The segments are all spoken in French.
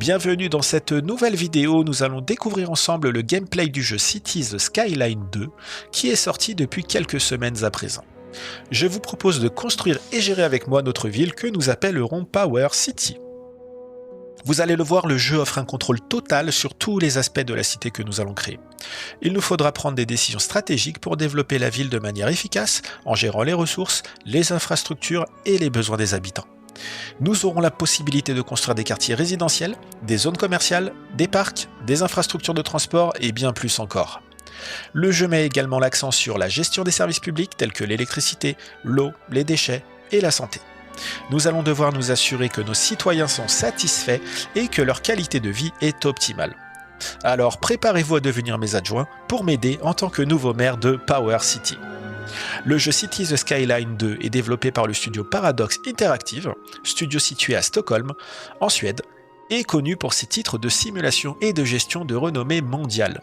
Bienvenue dans cette nouvelle vidéo, nous allons découvrir ensemble le gameplay du jeu Cities Skyline 2 qui est sorti depuis quelques semaines à présent. Je vous propose de construire et gérer avec moi notre ville que nous appellerons Power City. Vous allez le voir, le jeu offre un contrôle total sur tous les aspects de la cité que nous allons créer. Il nous faudra prendre des décisions stratégiques pour développer la ville de manière efficace en gérant les ressources, les infrastructures et les besoins des habitants. Nous aurons la possibilité de construire des quartiers résidentiels, des zones commerciales, des parcs, des infrastructures de transport et bien plus encore. Le jeu met également l'accent sur la gestion des services publics tels que l'électricité, l'eau, les déchets et la santé. Nous allons devoir nous assurer que nos citoyens sont satisfaits et que leur qualité de vie est optimale. Alors préparez-vous à devenir mes adjoints pour m'aider en tant que nouveau maire de Power City. Le jeu Cities Skyline 2 est développé par le studio Paradox Interactive, studio situé à Stockholm, en Suède, et connu pour ses titres de simulation et de gestion de renommée mondiale.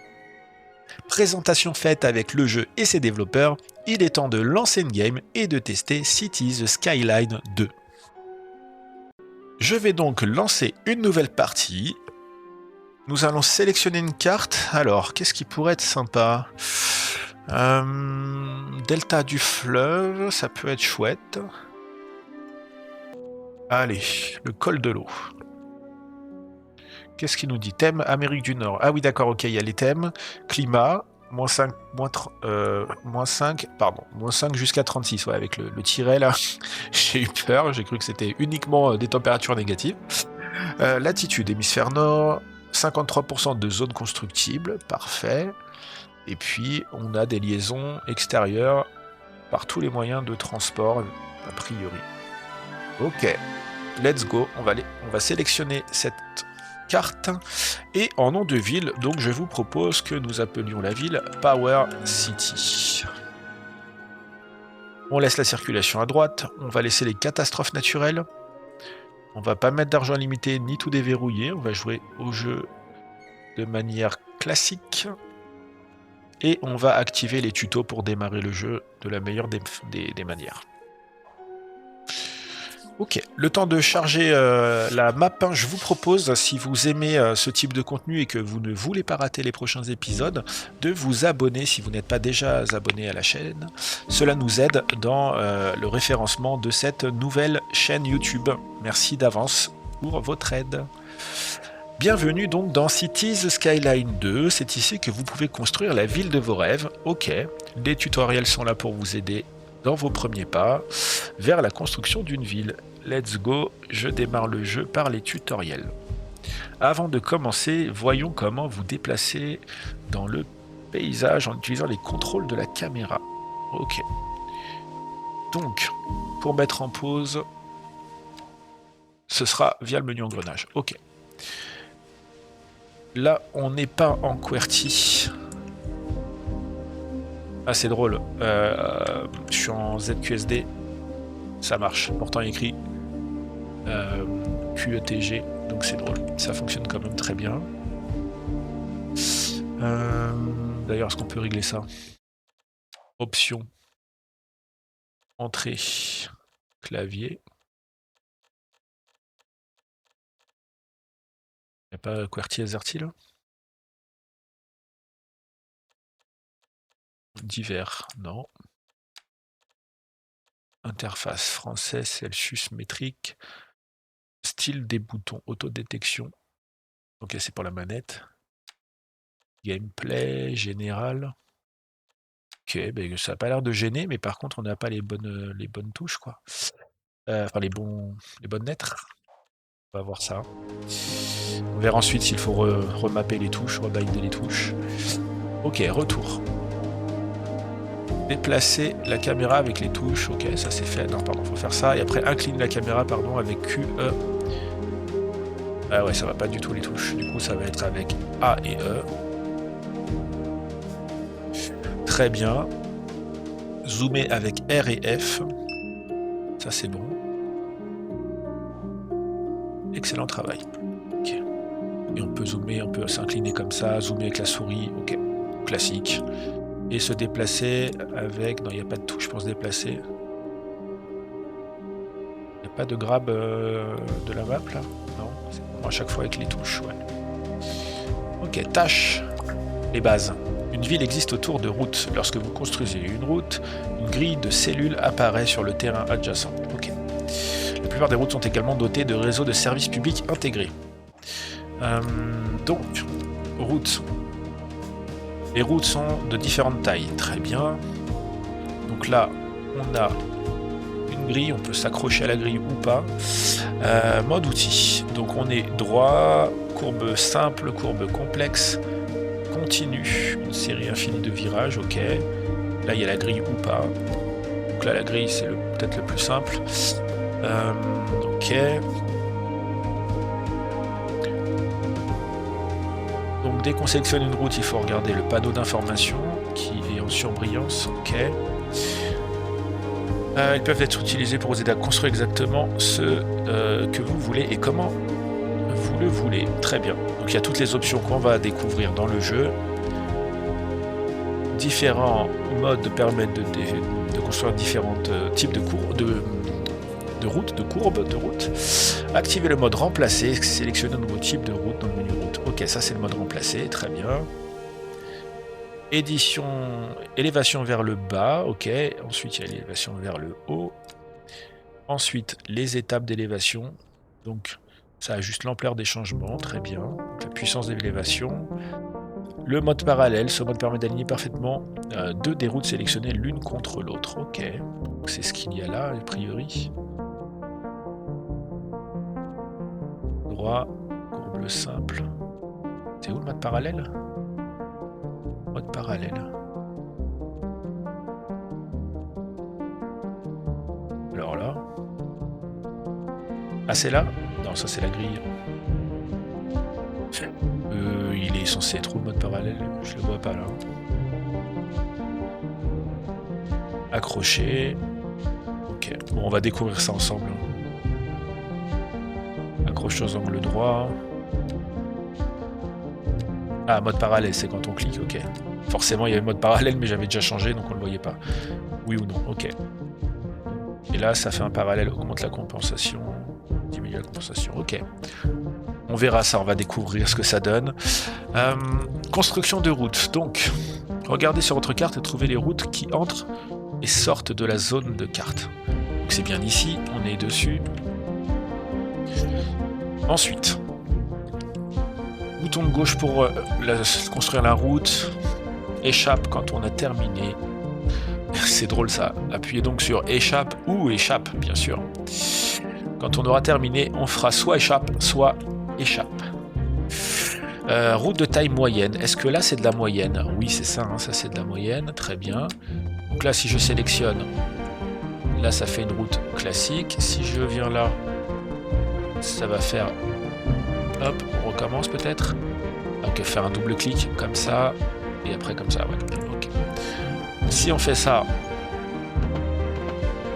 Présentation faite avec le jeu et ses développeurs, il est temps de lancer une game et de tester Cities Skyline 2. Je vais donc lancer une nouvelle partie. Nous allons sélectionner une carte. Alors, qu'est-ce qui pourrait être sympa ? Delta du fleuve, ça peut être chouette. Allez, le col de l'eau. Qu'est-ce qu'il nous dit ? Thème Amérique du Nord. Ah oui, d'accord, ok, il y a les thèmes. Climat, moins 5 jusqu'à 36, ouais, avec le tiret là. J'ai eu peur, j'ai cru que c'était uniquement des températures négatives. Latitude, hémisphère nord, 53% de zones constructibles, parfait. Et puis, on a des liaisons extérieures par tous les moyens de transport, a priori. Ok, let's go. On va sélectionner cette carte. Et en nom de ville, donc je vous propose que nous appelions la ville Power City. On laisse la circulation à droite. On va laisser les catastrophes naturelles. On va pas mettre d'argent limité ni tout déverrouiller. On va jouer au jeu de manière classique. Et on va activer les tutos pour démarrer le jeu de la meilleure des manières. Ok, le temps de charger la map, je vous propose, si vous aimez ce type de contenu et que vous ne voulez pas rater les prochains épisodes, de vous abonner si vous n'êtes pas déjà abonné à la chaîne. Cela nous aide dans le référencement de cette nouvelle chaîne YouTube. Merci d'avance pour votre aide. Bienvenue donc dans Cities Skyline 2, c'est ici que vous pouvez construire la ville de vos rêves. Ok, les tutoriels sont là pour vous aider dans vos premiers pas vers la construction d'une ville. Let's go, je démarre le jeu par les tutoriels. Avant de commencer, voyons comment vous déplacer dans le paysage en utilisant les contrôles de la caméra. Ok. Donc, pour mettre en pause, ce sera via le menu engrenage. Ok. Là, on n'est pas en QWERTY. Ah, c'est drôle. Je suis en ZQSD. Ça marche. Pourtant, il y a écrit QETG. Donc, c'est drôle. Ça fonctionne quand même très bien. D'ailleurs, est-ce qu'on peut régler ça ? Options. Entrée. Clavier. Il n'y a pas QWERTY AZERTY là ? Divers, non. Interface français, Celsius métrique. Style des boutons, autodétection. Ok, c'est pour la manette. Gameplay, général. Ok, ben ça n'a pas l'air de gêner, mais par contre, on n'a pas les bonnes touches, quoi. Enfin, les bonnes lettres. On va voir ça. On verra ensuite s'il faut remapper les touches, rebinder les touches. Ok, retour. Déplacer la caméra avec les touches. Ok, ça c'est fait. Non, pardon, faut faire ça. Et après, incline la caméra, pardon, avec QE. Ah ouais, ça va pas du tout les touches. Du coup, ça va être avec A et E. Très bien. Zoomer avec R et F. Ça, c'est bon. Excellent travail. Ok. Et on peut zoomer, on peut s'incliner comme ça, zoomer avec la souris. Ok. Classique. Et se déplacer avec... Non, il n'y a pas de touche pour se déplacer. Il n'y a pas de grab de la map là? Non, c'est bon à chaque fois avec les touches, ouais. Ok, tâches. Les bases. Une ville existe autour de routes. Lorsque vous construisez une route, une grille de cellules apparaît sur le terrain adjacent. Ok. La plupart des routes sont également dotées de réseaux de services publics intégrés. Donc, routes. Les routes sont de différentes tailles. Très bien. Donc là, on a une grille. On peut s'accrocher à la grille ou pas. Mode outil. Donc on est droit, courbe simple, courbe complexe, continue, une série infinie de virages. Ok. Là, il y a la grille ou pas. Donc là, la grille, c'est peut-être le plus simple. Ok. Donc dès qu'on sélectionne une route, il faut regarder le panneau d'information qui est en surbrillance. Ok. Ils peuvent être utilisés pour vous aider à construire exactement ce que vous voulez et comment vous le voulez. Très bien. Donc il y a toutes les options qu'on va découvrir dans le jeu. Différents modes permettent de construire différents types de routes, de courbes de route. Activez le mode remplacer, sélectionnez un nouveau type de route dans le menu route. Ok, ça c'est le mode remplacer, très bien. Élévation vers le bas, ok. Ensuite il y a l'élévation vers le haut. Ensuite les étapes d'élévation. Donc ça ajuste l'ampleur des changements, très bien. Donc, la puissance d'élévation. Le mode parallèle, ce mode permet d'aligner parfaitement deux des routes sélectionnées l'une contre l'autre. Ok, c'est ce qu'il y a là, a priori. Droit, courbe simple. C'est où le mode parallèle? Mode parallèle. Alors là. Ah, c'est là? Non, ça c'est la grille. Il est censé être où le mode parallèle? Je le vois pas là. Accroché. Ok, bon, on va découvrir ça ensemble. Accroche aux angles droits. Ah, mode parallèle, c'est quand on clique, ok. Forcément, il y avait mode parallèle, mais j'avais déjà changé, donc on le voyait pas. Oui ou non, ok. Et là, ça fait un parallèle, augmente la compensation, diminue la compensation, ok. On verra ça, on va découvrir ce que ça donne. Construction de routes. Donc, regardez sur votre carte et trouvez les routes qui entrent et sortent de la zone de carte. Donc c'est bien ici, on est dessus. Ensuite, bouton de gauche pour construire la route. Échappe quand on a terminé. C'est drôle ça. Appuyez donc sur échappe ou échappe, bien sûr. Quand on aura terminé, on fera soit échappe, soit échappe. Route de taille moyenne. Est-ce que là c'est de la moyenne? Oui, c'est ça, hein, ça c'est de la moyenne. Très bien. Donc là, si je sélectionne, là ça fait une route classique. Si je viens là, ça va faire... Hop, on recommence peut-être. Ok, faire un double clic comme ça. Et après comme ça, ouais. Ok. Si on fait ça,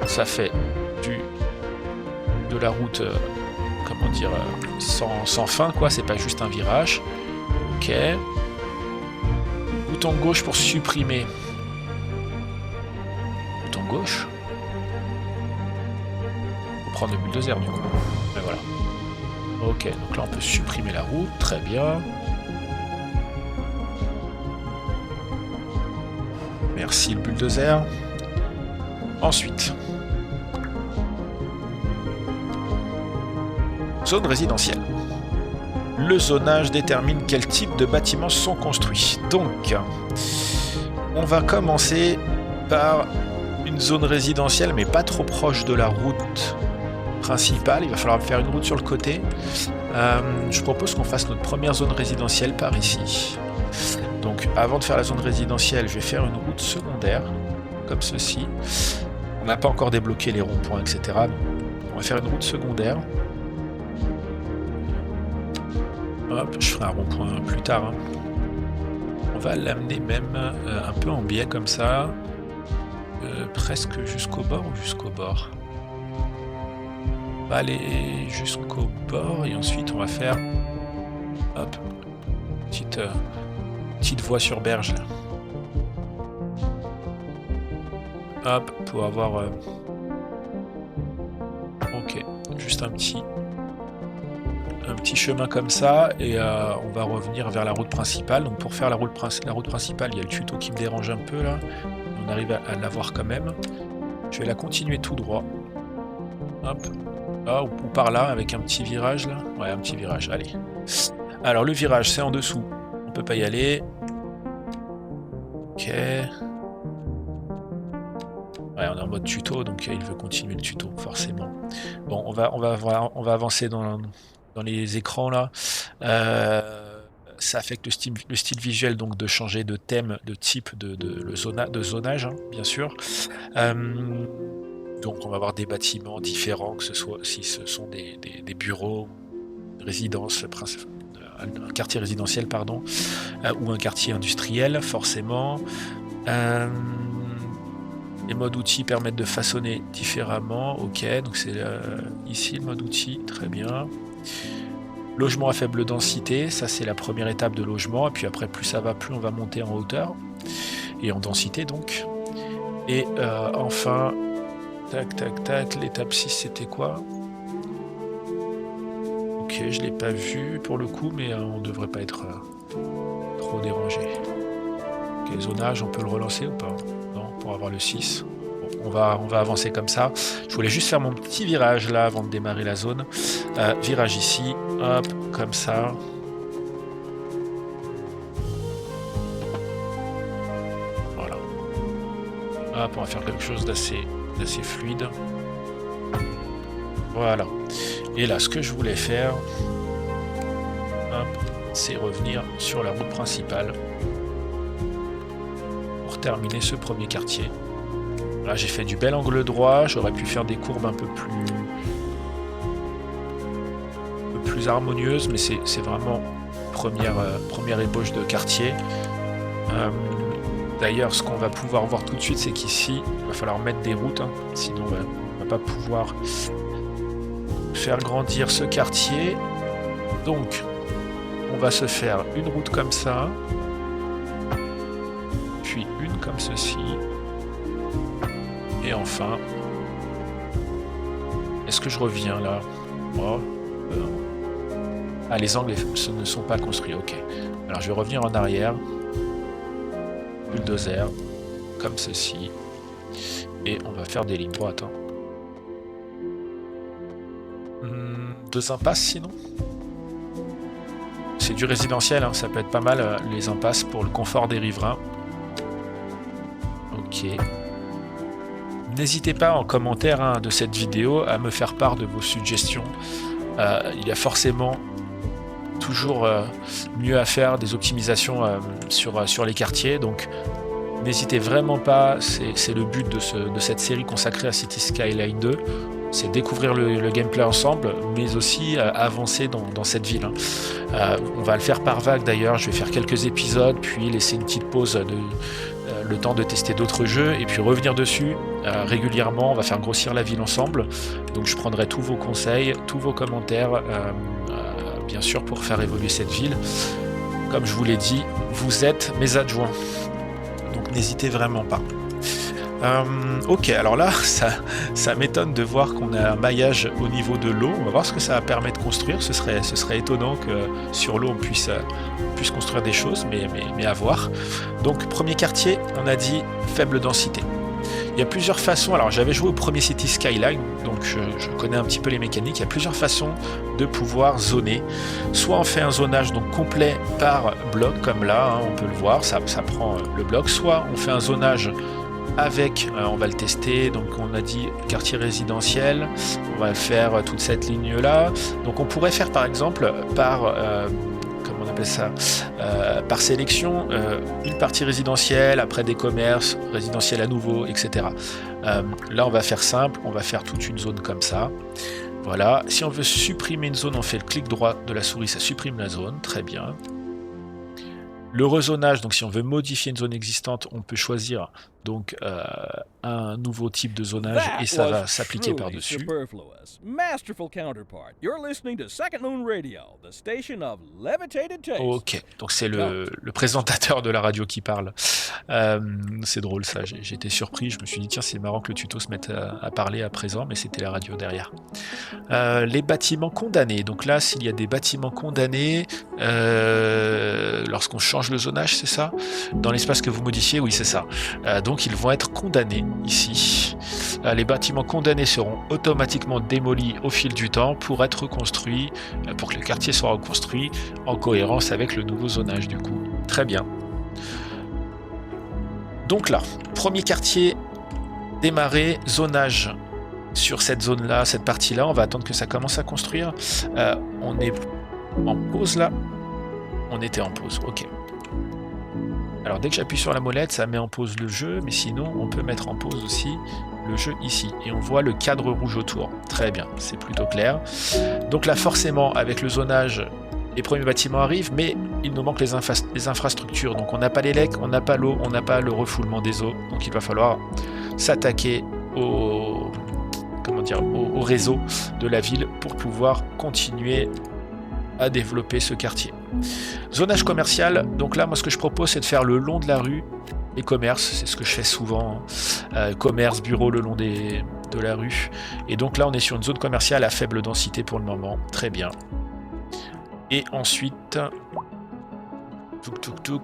ça fait de la route, comment dire, sans fin, quoi. C'est pas juste un virage. Ok. Bouton gauche pour supprimer. Bouton gauche. Faut prendre le bulldozer du coup. Et voilà. Ok, donc là on peut supprimer la route, très bien. Merci le bulldozer. Ensuite, zone résidentielle. Le zonage détermine quel type de bâtiments sont construits. Donc, on va commencer par une zone résidentielle, mais pas trop proche de la route principale. Il va falloir faire une route sur le côté. Je propose qu'on fasse notre première zone résidentielle par ici. Donc avant de faire la zone résidentielle, je vais faire une route secondaire, comme ceci. On n'a pas encore débloqué les ronds-points, etc. Donc on va faire une route secondaire. Hop, je ferai un rond-point plus tard. Hein. On va l'amener même un peu en biais comme ça. Presque jusqu'au bord ou jusqu'au bord? On va aller jusqu'au bord et ensuite on va faire hop, petite voie sur berge. Hop, pour avoir... Ok. juste un petit chemin comme ça et on va revenir vers la route principale. Donc pour faire la route principale, il y a le tuto qui me dérange un peu là. On arrive à l'avoir quand même. Je vais la continuer tout droit. Hop. Là, ou par là, avec un petit virage là. Ouais, un petit virage, allez. Alors le virage, c'est en dessous. On peut pas y aller. Ok. Ouais, on est en mode tuto, donc il veut continuer le tuto, forcément. Bon, on va avancer dans les écrans là. Ça affecte le style visuel, donc de changer de thème, de type de zonage, hein, bien sûr. Donc on va avoir des bâtiments différents, que ce soit si ce sont des bureaux, résidences, un quartier résidentiel, pardon, ou un quartier industriel, forcément. Les modes outils permettent de façonner différemment. Ok, donc c'est ici le mode outil, très bien. Logement à faible densité, ça c'est la première étape de logement. Et puis après, plus ça va, plus on va monter en hauteur et en densité donc. Et enfin, tac tac tac, l'étape 6 c'était quoi? Ok, je l'ai pas vu pour le coup, mais on devrait pas être trop dérangé. Ok, zonage, on peut le relancer ou pas? Non, pour avoir le 6. Bon, on va avancer comme ça. Je voulais juste faire mon petit virage là avant de démarrer la zone. Virage ici, hop, comme ça. Voilà. Hop, on va faire quelque chose d'assez fluide. Voilà. Et là, ce que je voulais faire, c'est revenir sur la route principale pour terminer ce premier quartier. Là, j'ai fait du bel angle droit. J'aurais pu faire des courbes un peu plus harmonieuses, mais c'est vraiment première ébauche de quartier. D'ailleurs, ce qu'on va pouvoir voir tout de suite, c'est qu'ici, il va falloir mettre des routes, hein, sinon on va pas pouvoir faire grandir ce quartier. Donc on va se faire une route comme ça, puis une comme ceci, et enfin, est-ce que je reviens là? Oh, ah, les angles ne sont pas construits, ok. Alors je vais revenir en arrière, bulldozer, comme ceci, et on va faire des lignes droites, hein. Deux impasses sinon. C'est du résidentiel, hein, ça peut être pas mal les impasses pour le confort des riverains. Ok. N'hésitez pas en commentaire de cette vidéo à me faire part de vos suggestions. Il y a forcément toujours mieux à faire, des optimisations sur les quartiers, donc n'hésitez vraiment pas, c'est le but de cette série consacrée à Cities Skylines 2. C'est découvrir le gameplay ensemble, mais aussi avancer dans cette ville. On va le faire par vague d'ailleurs, je vais faire quelques épisodes, puis laisser une petite pause, le temps de tester d'autres jeux, et puis revenir dessus régulièrement. On va faire grossir la ville ensemble, donc je prendrai tous vos conseils, tous vos commentaires, bien sûr, pour faire évoluer cette ville. Comme je vous l'ai dit, vous êtes mes adjoints, donc n'hésitez vraiment pas. Ok, alors là, ça m'étonne de voir qu'on a un maillage au niveau de l'eau. On va voir ce que ça permet de construire. Ce serait étonnant que sur l'eau on puisse construire des choses, mais à voir. Donc, premier quartier, on a dit faible densité. Il y a plusieurs façons. Alors, j'avais joué au premier City Skyline, donc je connais un petit peu les mécaniques. Il y a plusieurs façons de pouvoir zoner. Soit on fait un zonage donc complet par bloc, comme là, hein, on peut le voir, ça prend le bloc. Soit on fait un zonage avec, on va le tester, donc on a dit quartier résidentiel, on va faire toute cette ligne là, donc on pourrait faire par exemple par comment on appelle ça, par sélection, une partie résidentielle, après des commerces, résidentiel à nouveau, etc. Là on va faire simple, on va faire toute une zone comme ça. Voilà, si on veut supprimer une zone, on fait le clic droit de la souris, ça supprime la zone, très bien. Le rezonage, donc si on veut modifier une zone existante, on peut choisir donc un nouveau type de zonage et ça va s'appliquer par-dessus. Superfluous. Masterful counterpart. You're listening to Second Moon Radio, the station of levitated taste. Ok, donc c'est le présentateur de la radio qui parle. C'est drôle ça, j'ai été surpris, je me suis dit tiens c'est marrant que le tuto se mette à parler à présent, mais c'était la radio derrière. Les bâtiments condamnés, donc là s'il y a des bâtiments condamnés, lorsqu'on change le zonage, c'est ça? Dans l'espace que vous modifiez, oui c'est ça. Donc ils vont être condamnés ici. Les bâtiments condamnés seront automatiquement démolis au fil du temps pour être reconstruits, pour que le quartier soit reconstruit en cohérence avec le nouveau zonage du coup. Très bien. Donc là, premier quartier démarré, zonage sur cette zone-là, cette partie-là. On va attendre que ça commence à construire. On est en pause là. On était en pause, ok. Alors dès que j'appuie sur la molette, ça met en pause le jeu, mais sinon on peut mettre en pause aussi le jeu ici. Et on voit le cadre rouge autour. Très bien, c'est plutôt clair. Donc là forcément, avec le zonage, les premiers bâtiments arrivent, mais il nous manque les infrastructures. Donc on n'a pas les lecs, on n'a pas l'eau, on n'a pas le refoulement des eaux. Donc il va falloir s'attaquer au réseau de la ville pour pouvoir continuer à développer ce quartier. Zonage commercial, donc là moi ce que je propose c'est de faire le long de la rue les commerces, c'est ce que je fais souvent, commerce, bureau le long de la rue, et donc là on est sur une zone commerciale à faible densité pour le moment, très bien. Et ensuite,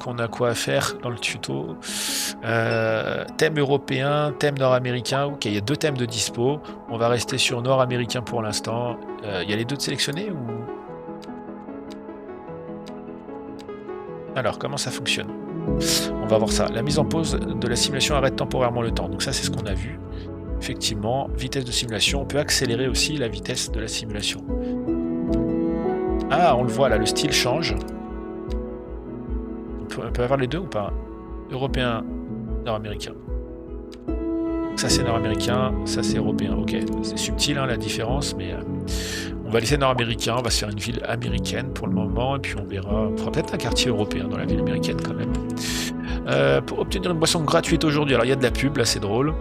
on a quoi à faire dans le tuto, thème européen, thème nord-américain, ok, il y a deux thèmes de dispo, on va rester sur nord-américain pour l'instant, il y a les deux de sélectionnés ou... Alors, comment ça fonctionne? On va voir ça. La mise en pause de la simulation arrête temporairement le temps. Donc ça, c'est ce qu'on a vu. Effectivement, vitesse de simulation. On peut accélérer aussi la vitesse de la simulation. Ah, on le voit là, le style change. On peut avoir les deux ou pas? Européen, nord-américain. Ça, c'est nord-américain, ça, c'est européen. Ok, c'est subtil hein, la différence, mais... on va laisser nord-américain, on va se faire une ville américaine pour le moment, et puis on verra, on fera peut-être un quartier européen dans la ville américaine quand même. Pour obtenir une boisson gratuite aujourd'hui, alors il y a de la pub, là c'est drôle.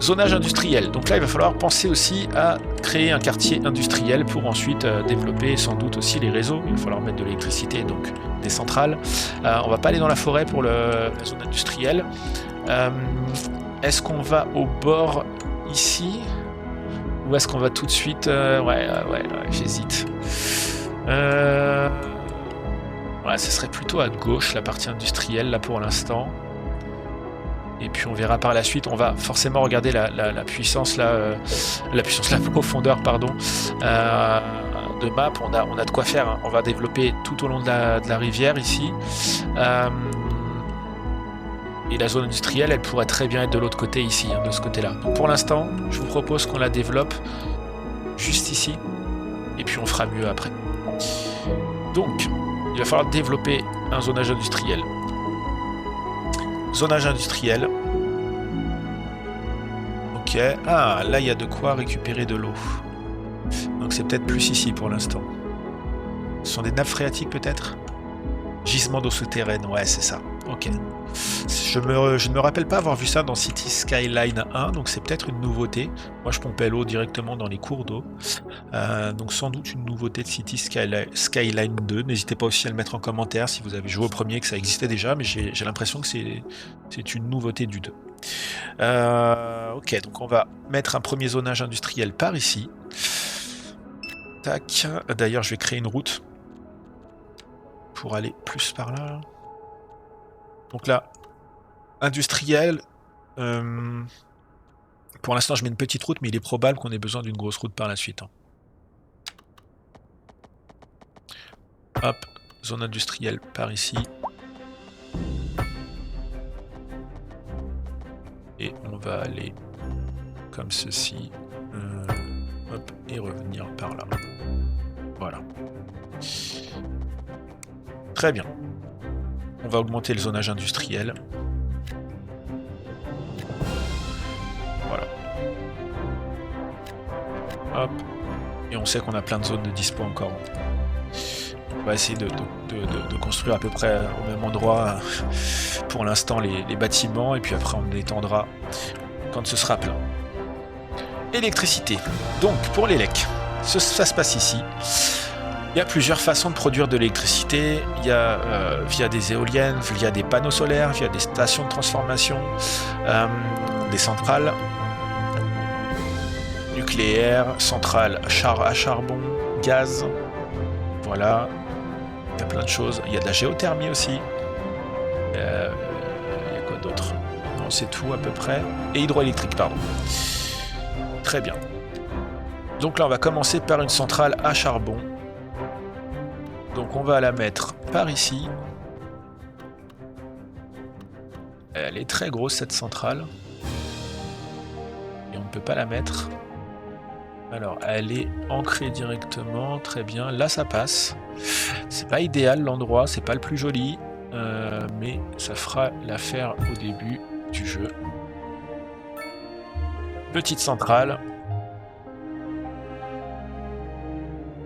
Zonage industriel, donc là il va falloir penser aussi à créer un quartier industriel pour ensuite développer sans doute aussi les réseaux, il va falloir mettre de l'électricité, donc des centrales. On va pas aller dans la forêt pour la zone industrielle. Est-ce qu'on va au bord ici ? Ou est-ce qu'on va tout de suite... ouais, j'hésite. Ouais, ce serait plutôt à gauche, la partie industrielle, là, pour l'instant. Et puis on verra par la suite. On va forcément regarder la puissance, là, la profondeur, pardon, de map. On a de quoi faire. Hein. On va développer tout au long de la rivière, ici. Et la zone industrielle, elle pourrait très bien être de l'autre côté ici, hein, de ce côté-là. Donc pour l'instant, je vous propose qu'on la développe juste ici, et puis on fera mieux après. Donc, il va falloir développer un zonage industriel. Zonage industriel. Ok. Ah, là, il y a de quoi récupérer de l'eau. Donc c'est peut-être plus ici pour l'instant. Ce sont des nappes phréatiques peut-être? Gisement d'eau souterraine, ouais, c'est ça. Ok. Je ne me rappelle pas avoir vu ça dans City Skyline 1, donc c'est peut-être une nouveauté. Moi, je pompais l'eau directement dans les cours d'eau. Donc sans doute une nouveauté de City Skyline 2. N'hésitez pas aussi à le mettre en commentaire si vous avez joué au premier, que ça existait déjà, mais j'ai l'impression que c'est une nouveauté du 2. Ok, donc on va mettre un premier zonage industriel par ici. Tac. D'ailleurs, je vais créer une route pour aller plus par là. Donc là, industriel. Pour l'instant, je mets une petite route, mais il est probable qu'on ait besoin d'une grosse route par la suite. Hein. Hop, zone industrielle par ici. Et on va aller comme ceci. Hop, et revenir par là. Voilà. Très bien. On va augmenter le zonage industriel. Voilà. Hop. Et on sait qu'on a plein de zones de dispo encore. va essayer de construire à peu près au même endroit pour l'instant les bâtiments, et puis après on étendra quand ce sera plein. Électricité. Donc pour l'élec, ça se passe ici. Il y a plusieurs façons de produire de l'électricité. Il y a via des éoliennes, via des panneaux solaires, via des stations de transformation, des centrales nucléaires, centrales à charbon, gaz. Voilà. Il y a plein de choses. Il y a de la géothermie aussi. Il y a quoi d'autre? Non, c'est tout à peu près. Et hydroélectrique, pardon. Très bien. Donc là, on va commencer par une centrale à charbon. Donc on va la mettre par ici. Elle est très grosse cette centrale. Et on ne peut pas la mettre. Alors elle est ancrée directement, très bien. Là ça passe. C'est pas idéal l'endroit, c'est pas le plus joli. Mais ça fera l'affaire au début du jeu. Petite centrale.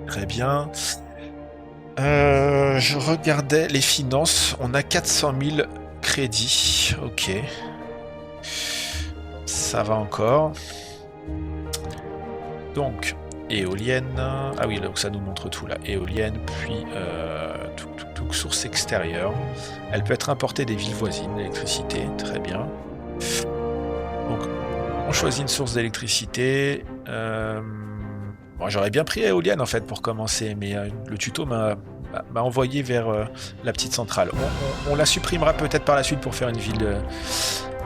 Très bien. Je regardais les finances, on a 400 000 crédits, ok. Ça va encore. Donc, éolienne, ah oui, donc ça nous montre tout là. Éolienne, puis source extérieure. Elle peut être importée des villes voisines, l'électricité, très bien. Donc, on choisit une source d'électricité. Bon, j'aurais bien pris éolienne en fait pour commencer, mais le tuto m'a envoyé vers la petite centrale. On la supprimera peut-être par la suite pour faire une ville,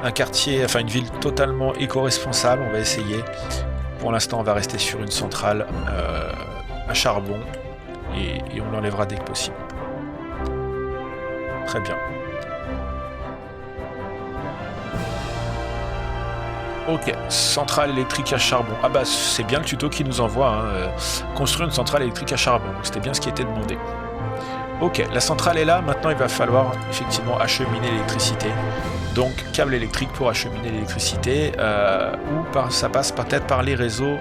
un quartier, enfin une ville totalement éco-responsable. On va essayer. Pour l'instant, on va rester sur une centrale à charbon et on l'enlèvera dès que possible. Très bien. Ok, centrale électrique à charbon. Ah bah c'est bien le tuto qui nous envoie, hein, construire une centrale électrique à charbon. C'était bien ce qui était demandé. Ok, la centrale est là, maintenant il va falloir effectivement acheminer l'électricité. Donc câble électrique pour acheminer l'électricité, ça passe peut-être par les réseaux.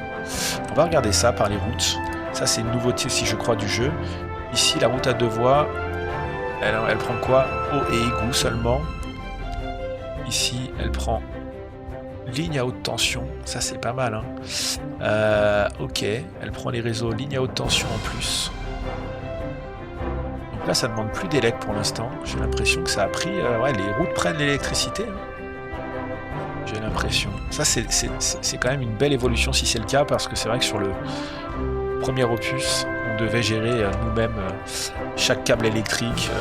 On va regarder ça, par les routes. Ça c'est une nouveauté aussi je crois du jeu. Ici la route à 2 voies, elle prend quoi? Eau et égout seulement. Ici elle prend ligne à haute tension, ça c'est pas mal hein. Ok, elle prend les réseaux ligne à haute tension en plus. Donc là ça demande plus d'élec pour l'instant. J'ai l'impression que ça a pris... ouais, les routes prennent l'électricité. J'ai l'impression. Ça c'est quand même une belle évolution si c'est le cas, parce que c'est vrai que sur le premier opus, on devait gérer nous-mêmes chaque câble électrique,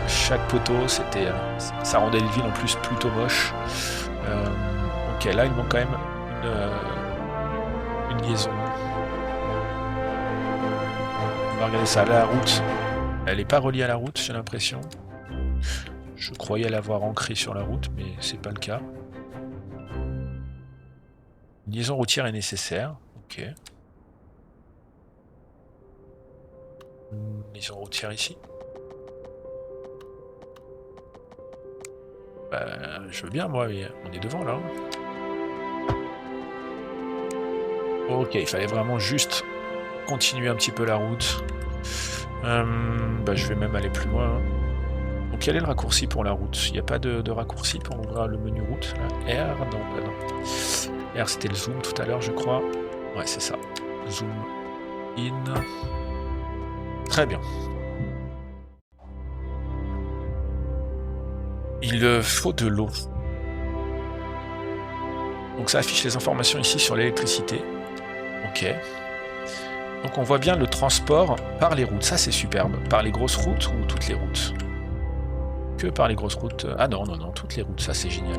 chaque poteau, ça rendait les villes en plus plutôt moches. Ok, là il manque quand même une liaison. On va regarder ça. Là, la route, elle n'est pas reliée à la route, j'ai l'impression. Je croyais l'avoir ancrée sur la route, mais c'est pas le cas. Une liaison routière est nécessaire. Ok. Une liaison routière ici. Bah, je veux bien, moi, mais on est devant là. Ok, il fallait vraiment juste continuer un petit peu la route. Bah, je vais même aller plus loin. Hein. Donc quel est le raccourci pour la route? Il n'y a pas de raccourci pour ouvrir le menu route là. R, non, bah non. R c'était le zoom tout à l'heure je crois. Ouais c'est ça. Zoom in. Très bien. Il faut de l'eau. Donc ça affiche les informations ici sur l'électricité. Ok. Donc on voit bien le transport par les routes. Ça c'est superbe. Par les grosses routes ou toutes les routes? Que par les grosses routes. Ah non, non, non, toutes les routes. Ça c'est génial.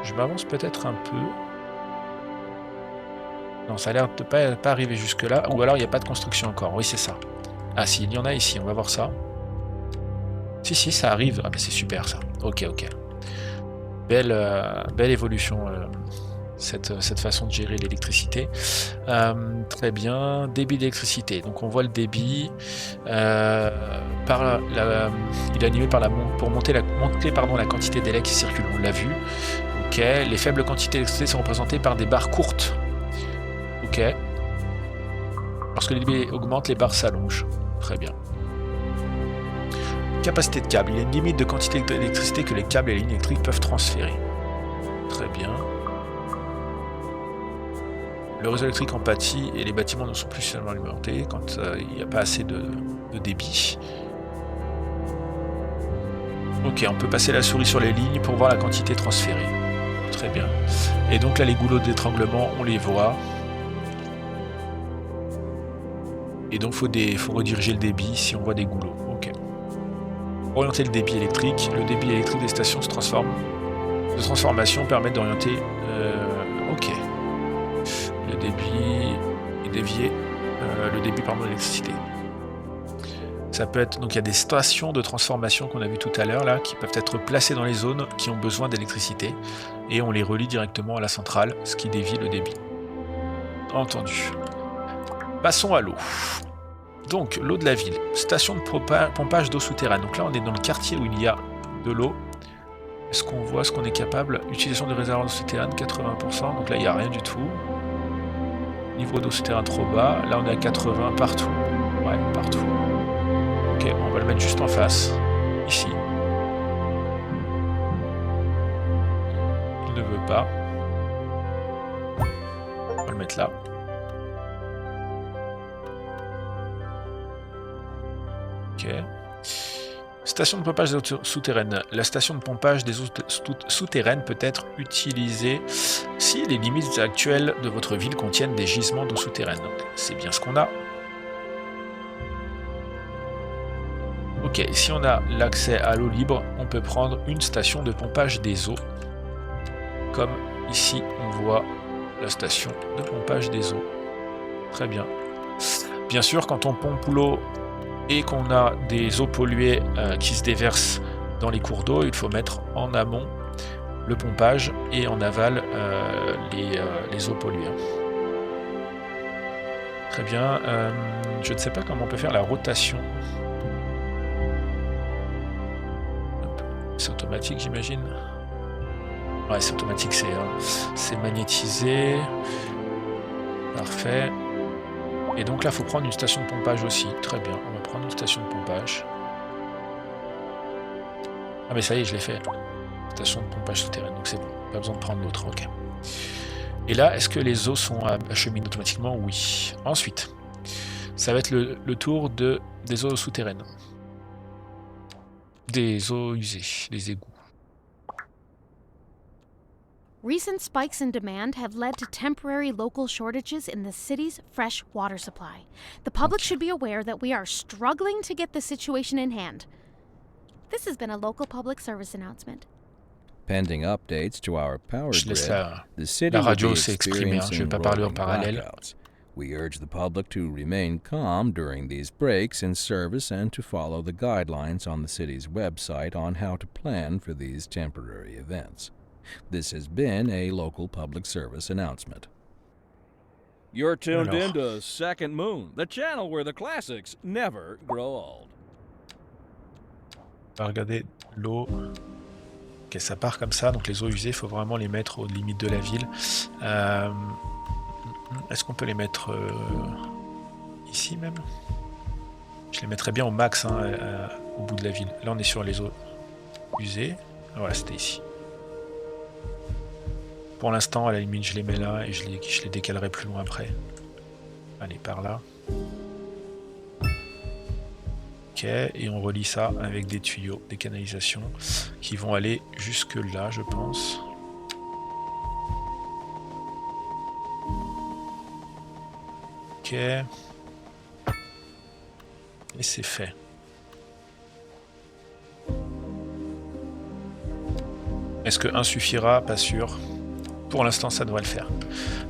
Je m'avance peut-être un peu. Non, ça a l'air de pas arriver jusque là. Ou alors il n'y a pas de construction encore. Oui, c'est ça. Ah si, il y en a ici. On va voir ça. Si, ça arrive. Ah, mais c'est super, ça. Ok. Belle évolution, cette façon de gérer l'électricité. Très bien. Débit d'électricité. Donc, on voit le débit. Il est animé pour monter la quantité d'élec qui circule. On l'a vu. Ok, les faibles quantités d'électricité sont représentées par des barres courtes. Ok. Lorsque le débit augmente, les barres s'allongent. Très bien. Capacité de câble. Il y a une limite de quantité d'électricité que les câbles et les lignes électriques peuvent transférer. Très bien. Le réseau électrique en pâtit et les bâtiments ne sont plus suffisamment alimentés quand il n'y a pas assez de débit. Ok, on peut passer la souris sur les lignes pour voir la quantité transférée. Très bien. Et donc là, les goulots d'étranglement, on les voit. Et donc, il faut rediriger le débit si on voit des goulots. Ok. Orienter le débit électrique. Le débit électrique des stations de transformation permet d'orienter... ok. Le débit est dévié. Le débit, pardon, d'électricité. Ça peut être... Donc, il y a des stations de transformation qu'on a vu tout à l'heure, là, qui peuvent être placées dans les zones qui ont besoin d'électricité. Et on les relie directement à la centrale, ce qui dévie le débit. Entendu. Passons à l'eau. Donc, l'eau de la ville. Station de pompage d'eau souterraine. Donc là, on est dans le quartier où il y a de l'eau. Est-ce qu'on voit ce qu'on est capable? Utilisation de réservoirs d'eau souterraine, 80%. Donc là, il n'y a rien du tout. Niveau d'eau souterraine trop bas. Là, on est à 80 partout. Ouais, partout. Ok, on va le mettre juste en face. Ici. Il ne veut pas. On va le mettre là. Ok. Station de pompage des eaux souterraines. La station de pompage des eaux souterraines peut être utilisée si les limites actuelles de votre ville contiennent des gisements d'eau souterraine. C'est bien ce qu'on a. Ok, si on a l'accès à l'eau libre, on peut prendre une station de pompage des eaux. Comme ici, on voit la station de pompage des eaux. Très bien. Bien sûr, quand on pompe l'eau et qu'on a des eaux polluées qui se déversent dans les cours d'eau, il faut mettre en amont le pompage et en aval les eaux polluées. Très bien. Je ne sais pas comment on peut faire la rotation. C'est automatique, j'imagine. Ouais, c'est automatique, c'est magnétisé. Parfait. Et donc là, il faut prendre une station de pompage aussi. Très bien, on va prendre une station de pompage. Ah mais ça y est, je l'ai fait. Station de pompage souterraine, donc c'est bon. Pas besoin de prendre l'autre, ok. Et là, est-ce que les eaux sont acheminées automatiquement? Oui. Ensuite, ça va être le tour des eaux souterraines. Des eaux usées, des égouts. Recent spikes in demand have led to temporary local shortages in the city's fresh water supply. The public should be aware that we are struggling to get the situation in hand. This has been a local public service announcement. Pending updates to our power Je laisse grid, the city la will radio be s'exprimer, je vais experiencing pas parler en rolling parallèle. blackouts. We urge the public to remain calm during these breaks in service and to follow the guidelines on the city's website on how to plan for these temporary events. This has been a local public service announcement. You're tuned Alors. in to Second Moon, the channel where the classics never grow old. On va regarder l'eau. Ok, ça part comme ça, donc les eaux usées, il faut vraiment les mettre aux limites de la ville. Est-ce qu'on peut les mettre ici même? Je les mettrais bien au max au bout de la ville. Là on est sur les eaux usées. Voilà, c'était ici. Pour l'instant, à la limite, je les mets là et je les décalerai plus loin après. Allez, par là. Ok, et on relie ça avec des tuyaux, des canalisations qui vont aller jusque là, je pense. Ok. Et c'est fait. Est-ce que 1 suffira? Pas sûr. Pour l'instant, ça devrait le faire.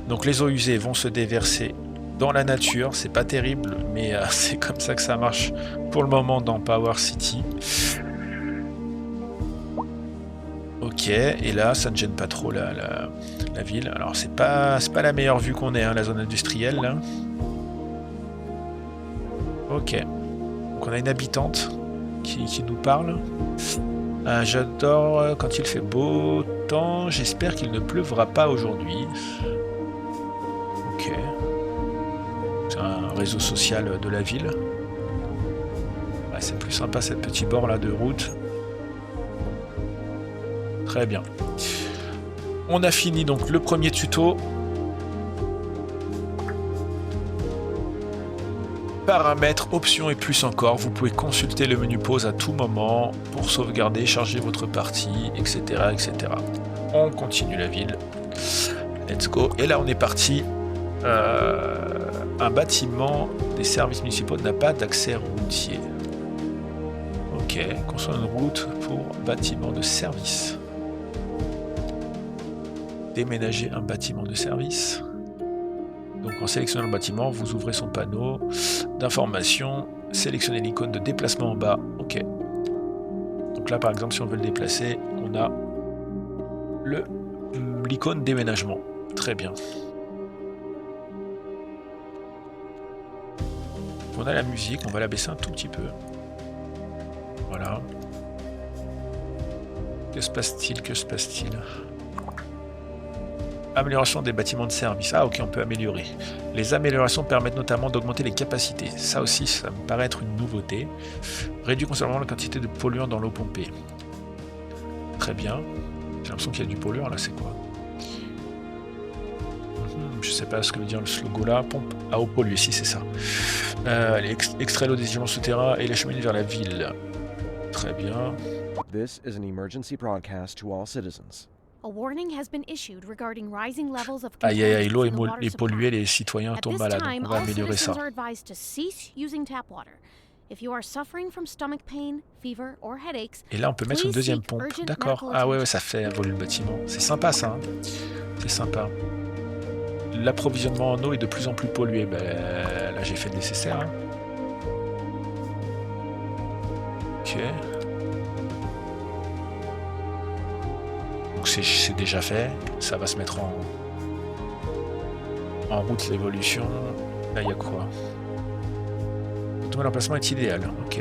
Donc les eaux usées vont se déverser dans la nature. C'est pas terrible, mais c'est comme ça que ça marche pour le moment dans Power City. Ok, et là, ça ne gêne pas trop la ville. Alors, c'est pas la meilleure vue qu'on ait, hein, la zone industrielle, là. Ok. Donc on a une habitante qui nous parle. J'adore quand il fait beau. temps, j'espère qu'il ne pleuvra pas aujourd'hui. Ok. C'est un réseau social de la ville. Ouais, c'est plus sympa cette petit bord là de route. Très bien. On a fini donc le premier tuto. Paramètres, options et plus encore. Vous pouvez consulter le menu pause à tout moment pour sauvegarder, charger votre partie, etc., etc. On continue la ville. Let's go. Et là, on est parti. Un bâtiment des services municipaux n'a pas d'accès routier. Ok. Construire une route pour bâtiment de service. Déménager un bâtiment de service. Donc en sélectionnant le bâtiment, vous ouvrez son panneau d'information, sélectionnez l'icône de déplacement en bas. Ok. Donc là par exemple si on veut le déplacer, on a l'icône déménagement. Très bien. On a la musique, on va la baisser un tout petit peu. Voilà. Que se passe-t-il? Que se passe-t-il? Amélioration des bâtiments de service. Ah ok, on peut améliorer. Les améliorations permettent notamment d'augmenter les capacités. Ça aussi, ça me paraît être une nouveauté. Réduit considérablement la quantité de polluants dans l'eau pompée. Très bien. J'ai l'impression qu'il y a du polluant là, c'est quoi? Je sais pas ce que veut dire ce logo là. Pompe à eau polluée, si c'est ça. Extrait l'eau des éléments souterrains et l'acheminer vers la ville. Très bien. This is an emergency broadcast to all citizens. A warning has been issued regarding rising levels of Aïe aïe aïe, contaminants l'eau in the water est polluée, supply. les citoyens At tombent this malades, donc time, on va all améliorer ça. citizens are advised to cease using tap water. If you are suffering from stomach pain, fever, or headaches, Et là on peut mettre une please deuxième seek pompe. urgent D'accord. medical Ah ouais, attention. ça fait évoluer le bâtiment. C'est sympa ça. Hein. C'est sympa. L'approvisionnement en eau est de plus en plus pollué. Ben, là j'ai fait le nécessaire. Hein. Ok. Donc c'est déjà fait. Ça va se mettre en route l'évolution. Là il y a quoi? Le nouvel emplacement est idéal. Ok.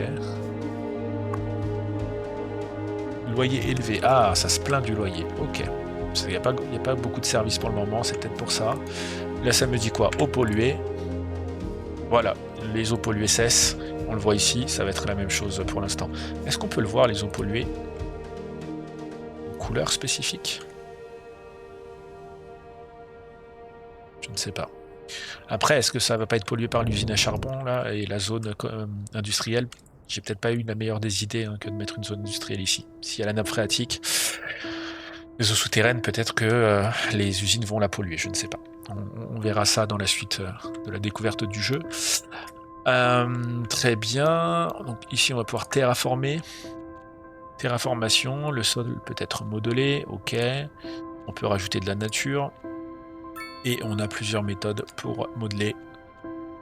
Loyer élevé. Ah, ça se plaint du loyer. Ok. Il n'y a pas beaucoup de services pour le moment, c'est peut-être pour ça. Là, ça me dit quoi? Eau polluée. Voilà, les eaux polluées cessent. On le voit ici, ça va être la même chose pour l'instant. Est-ce qu'on peut le voir, les eaux polluées? Couleur spécifique? Je ne sais pas. Après, est-ce que ça va pas être pollué par l'usine à charbon là et la zone industrielle? J'ai peut-être pas eu la meilleure des idées hein, que de mettre une zone industrielle ici. S'il y a la nappe phréatique, les eaux souterraines, peut-être que les usines vont la polluer, je ne sais pas. On verra ça dans la suite de la découverte du jeu. Très bien. Donc ici, on va pouvoir terraformer. Terraformation, le sol peut être modelé, ok. On peut rajouter de la nature. Et on a plusieurs méthodes pour modeler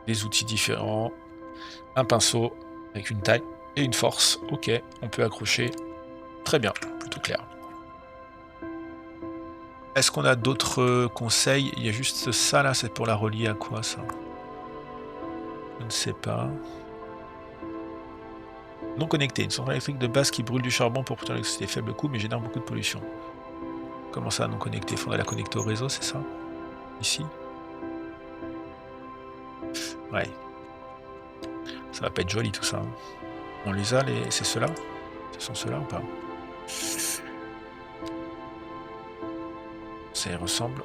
des outils différents. Un pinceau avec une taille et une force, ok. On peut accrocher. Très bien, plutôt clair. Est-ce qu'on a d'autres conseils? Il y a juste ça là, c'est pour la relier à quoi ça? Je ne sais pas. Non connecté, une centrale électrique de base qui brûle du charbon pour produire l'électricité faible coût mais génère beaucoup de pollution. Comment ça non connecté? Il faudrait la connecter au réseau, c'est ça? Ici? Ouais. Ça va pas être joli tout ça. Hein. On les a, c'est ceux-là? Ce sont ceux-là ou pas? Ça y ressemble.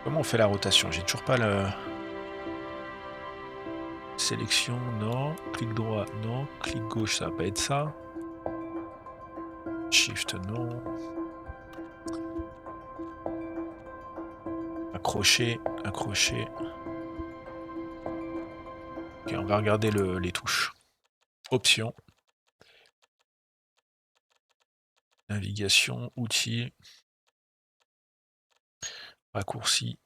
Comment on fait la rotation? J'ai toujours pas le... Sélection, non. Clic droit, non. Clic gauche, ça va pas être ça. Shift, non. Accrocher, accrocher. Ok, on va regarder les touches. Options. Navigation, outils. Raccourci.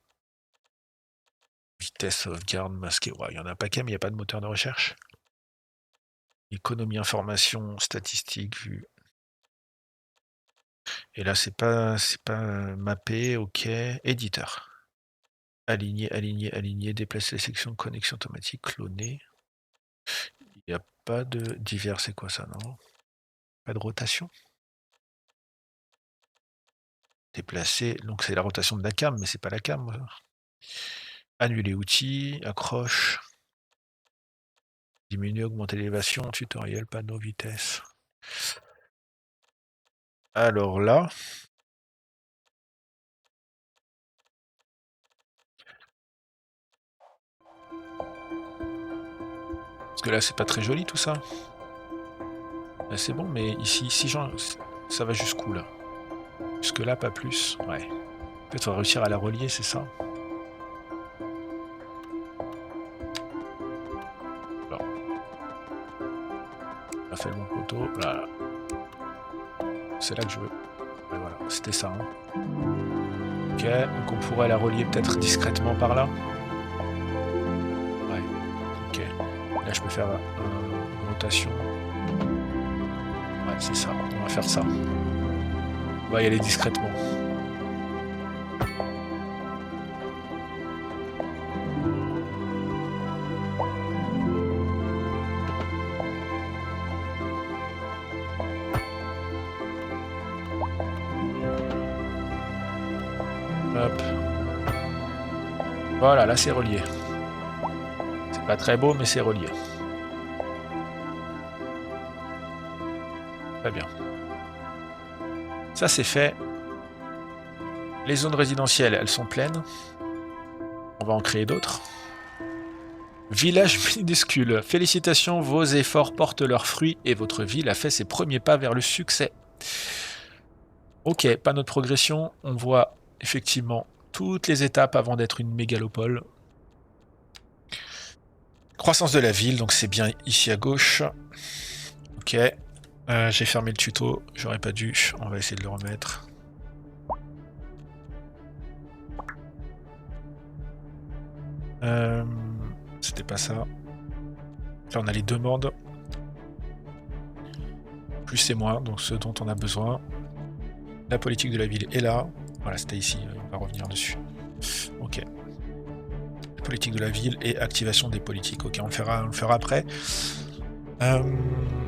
Vitesse, sauvegarde, masqué. Ouais, il y en a un paquet, mais il n'y a pas de moteur de recherche. Économie, information, statistiques, vue. Et là, c'est pas mappé, ok. Éditeur. Aligner, aligner, aligner, déplacer les sections, connexion automatique, cloner. Il n'y a pas de divers, c'est quoi ça, non? Pas de rotation. Déplacer, donc c'est la rotation de la cam, mais c'est pas la cam. Annuler outils, accroche. Diminuer, augmenter l'élévation, tutoriel, panneau, vitesse. Alors là... Parce que là, c'est pas très joli tout ça. Là, c'est bon, mais ici, ça va jusqu'où là? Jusque là, pas plus. Ouais. Peut-être on va réussir à la relier, c'est ça? Alors. On a fait le bon poteau. Là. C'est là que je veux. Ouais, voilà, c'était ça. Hein. Ok, donc on pourrait la relier peut-être discrètement par là. Ouais. Ok. Là, je peux faire une rotation. Ouais, c'est ça. On va faire ça. On va y aller discrètement. Hop. Voilà, là c'est relié. C'est pas très beau, mais c'est relié. Très bien. Ça c'est fait. Les zones résidentielles, elles sont pleines. On va en créer d'autres. Village minuscule. Félicitations, vos efforts portent leurs fruits et votre ville a fait ses premiers pas vers le succès. Ok, panneau de progression. On voit effectivement toutes les étapes avant d'être une mégalopole. Croissance de la ville, donc c'est bien ici à gauche. Ok. J'ai fermé le tuto, j'aurais pas dû. On va essayer de le remettre. C'était pas ça. Là on a les demandes. Plus et moins, donc ce dont on a besoin. La politique de la ville est là. Voilà, c'était ici, on va revenir dessus. Ok. La politique de la ville et activation des politiques. Ok, on le fera après.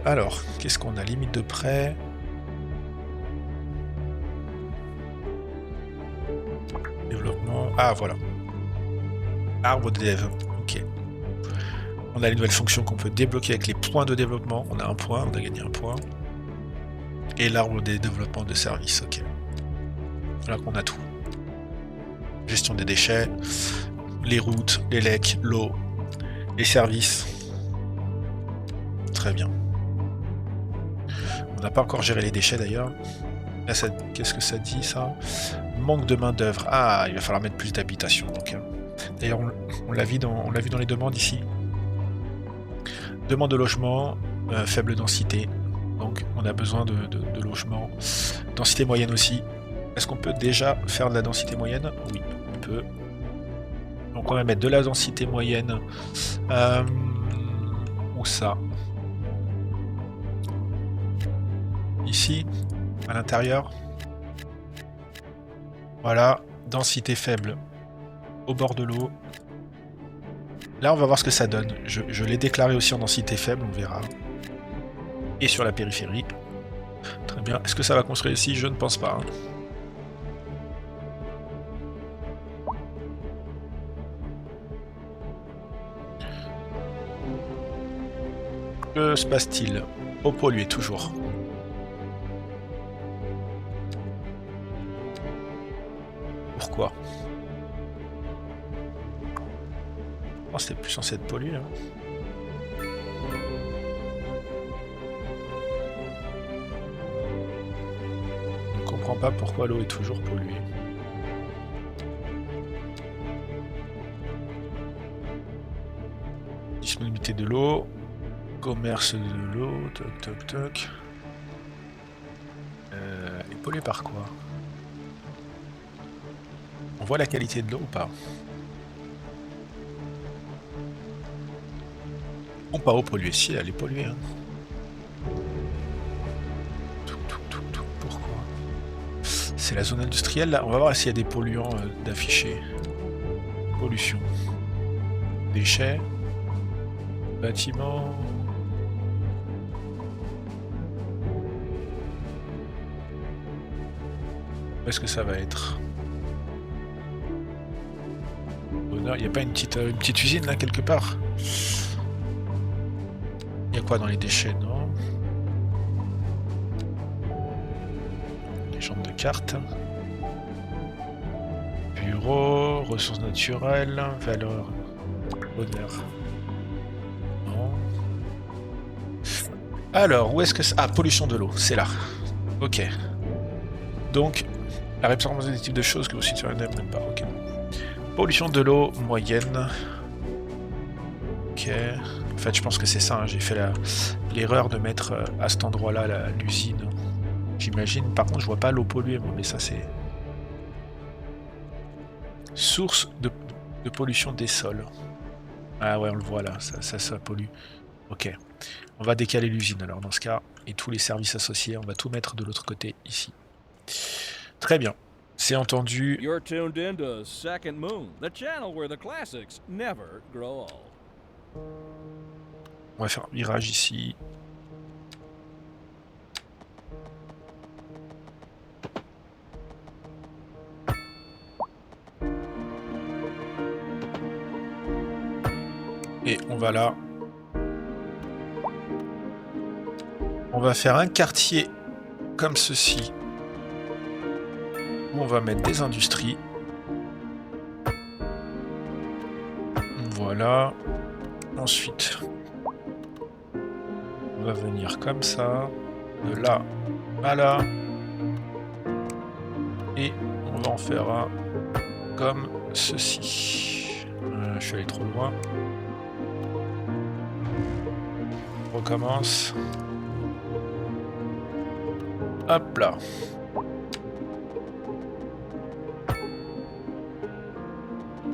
Alors, qu'est-ce qu'on a? Limite de prêt. Développement. Ah, voilà. Arbre de dev. Ok. On a les nouvelles fonctions qu'on peut débloquer avec les points de développement. On a un point, on a gagné un point. Et l'arbre des développements de services. Ok. Voilà qu'on a tout. Gestion des déchets, les routes, les lecs, l'eau, les services. Très bien. On n'a pas encore géré les déchets d'ailleurs. Là, qu'est-ce que ça dit ça? Manque de main d'œuvre. Ah, il va falloir mettre plus d'habitations. D'ailleurs, on l'a vu dans les demandes ici. Demande de logement, faible densité. Donc, on a besoin de logements. Densité moyenne aussi. Est-ce qu'on peut déjà faire de la densité moyenne? Oui, on peut. Donc, on va mettre de la densité moyenne. Où ça? Ici, à l'intérieur. Voilà, densité faible au bord de l'eau. Là, on va voir ce que ça donne. Je l'ai déclaré aussi en densité faible, on verra. Et sur la périphérie. Très bien. Est-ce que ça va construire ici? Je ne pense pas. Hein. Que se passe-t-il? Eau polluée, toujours. Pourquoi? Oh, c'était plus censé être pollué. Hein. Je ne comprends pas pourquoi l'eau est toujours polluée. Disponibilité de l'eau. Commerce de l'eau. Toc toc toc. Elle est polluée par quoi? On voit la qualité de l'eau ou pas? Ou pas eau polluée? Si, elle est polluée. Hein. Pourquoi? C'est la zone industrielle là. On va voir s'il y a des polluants d'afficher. Pollution. Déchets. Bâtiments. Où est-ce que ça va être? Il n'y a pas une petite usine là quelque part? Il y a quoi dans les déchets? Non. Légende de cartes. Bureau, ressources naturelles, valeur, honneur. Non. Alors, où est-ce que ça... Ah, pollution de l'eau, c'est là. Ok. Donc, la répertoriation des types de choses que vous situez n'aime pas. Ok. Pollution de l'eau moyenne. Ok. En fait, je pense que c'est ça. Hein. J'ai fait l'erreur de mettre à cet endroit-là l'usine. J'imagine. Par contre, je vois pas l'eau polluée, moi, mais ça, c'est... Source de pollution des sols. Ah ouais, on le voit là. Ça pollue. Ok. On va décaler l'usine, alors, dans ce cas. Et tous les services associés, on va tout mettre de l'autre côté, ici. Très bien. C'est entendu. You're tuned in to Second Moon, the channel where the classics never grow old. On va faire un virage ici. Et on va là. On va faire un quartier comme ceci. Où on va mettre des industries. Voilà. Ensuite, on va venir comme ça. De là à là. Et on va en faire un comme ceci. Je suis allé trop loin. On recommence. Hop là.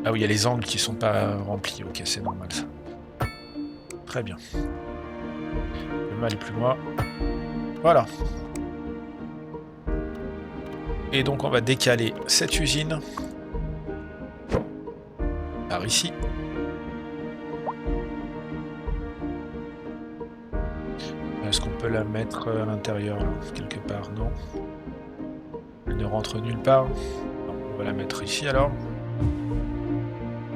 Ah oui, il y a les angles qui sont pas remplis. Ok, c'est normal ça. Très bien. Le mal est plus moi. Voilà. Et donc on va décaler cette usine par ici. Est-ce qu'on peut la mettre à l'intérieur quelque part? Non. Elle ne rentre nulle part. Non, on va la mettre ici alors.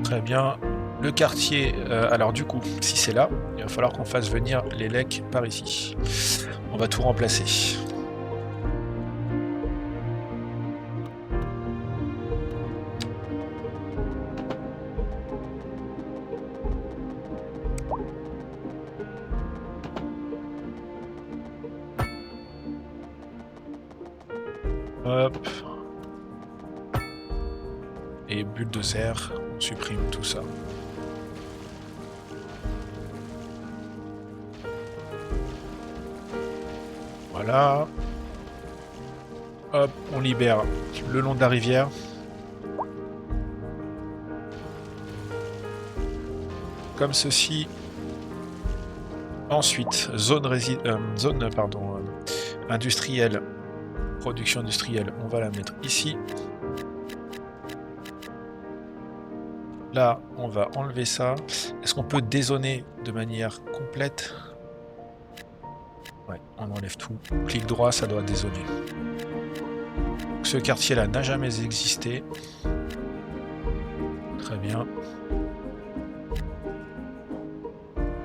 Très bien. Le quartier, alors du coup, si c'est là, il va falloir qu'on fasse venir les lecs par ici. On va tout remplacer. Hop. Et bulldozer, on supprime tout ça. Voilà. Hop, on libère le long de la rivière. Comme ceci. Ensuite, zone industrielle, production industrielle, on va la mettre ici. Là, on va enlever ça. Est-ce qu'on peut dézoner de manière complète? Ouais, on enlève tout. Clic droit, ça doit dézoner. Ce quartier-là n'a jamais existé. Très bien.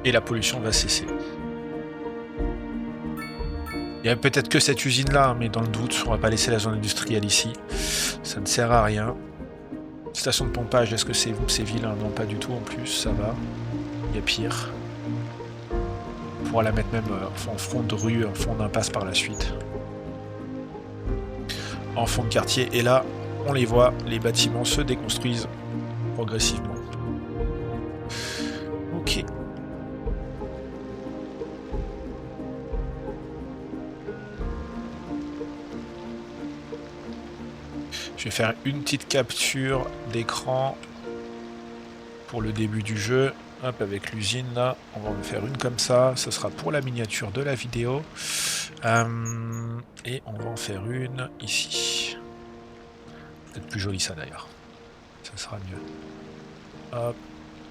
Et la pollution va cesser. Il y a peut-être que cette usine-là, mais dans le doute, on va pas laisser la zone industrielle ici. Ça ne sert à rien. Station de pompage, est-ce que c'est vilain? Non, pas du tout en plus, ça va. Il y a pire. On pourra la mettre même en front de rue, en fond d'impasse par la suite. En fond de quartier. Et là, on les voit, les bâtiments se déconstruisent progressivement. Ok. Je vais faire une petite capture d'écran pour le début du jeu. Hop, avec l'usine là, on va en faire une comme ça. Ce sera pour la miniature de la vidéo. Et on va en faire une ici. Peut-être plus joli ça d'ailleurs. Ça sera mieux. Hop,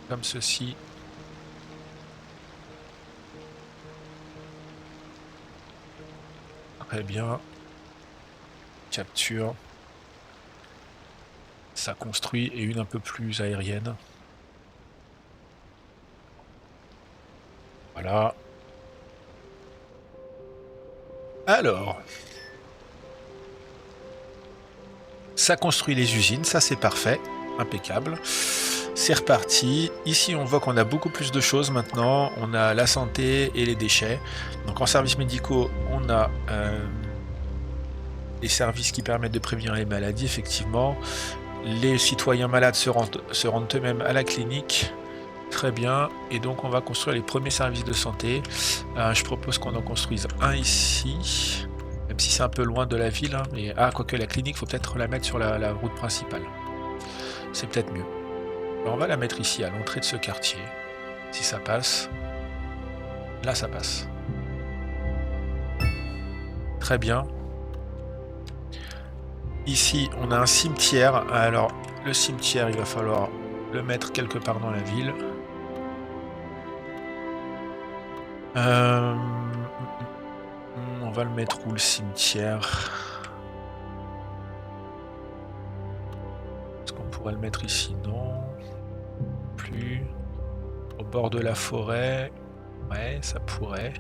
comme ceci. Très bien. Capture. ça construit et une un peu plus aérienne. Voilà. Alors, ça construit les usines, ça c'est parfait, impeccable. C'est reparti. Ici, on voit qu'on a beaucoup plus de choses maintenant. On a la santé et les déchets. Donc en services médicaux, on a des services qui permettent de prévenir les maladies, effectivement. Les citoyens malades se rendent eux-mêmes à la clinique. Très bien. Et donc, on va construire les premiers services de santé. Je propose qu'on en construise un ici. Même si c'est un peu loin de la ville. Hein, mais, quoique la clinique, il faut peut-être la mettre sur la route principale. C'est peut-être mieux. Alors, on va la mettre ici, à l'entrée de ce quartier. Si ça passe. Là, ça passe. Très bien. Ici, on a un cimetière. Alors, le cimetière, il va falloir le mettre quelque part dans la ville. On va le mettre où, le cimetière? Est-ce qu'on pourrait le mettre ici? Non. Plus. Au bord de la forêt. Ouais, ça pourrait.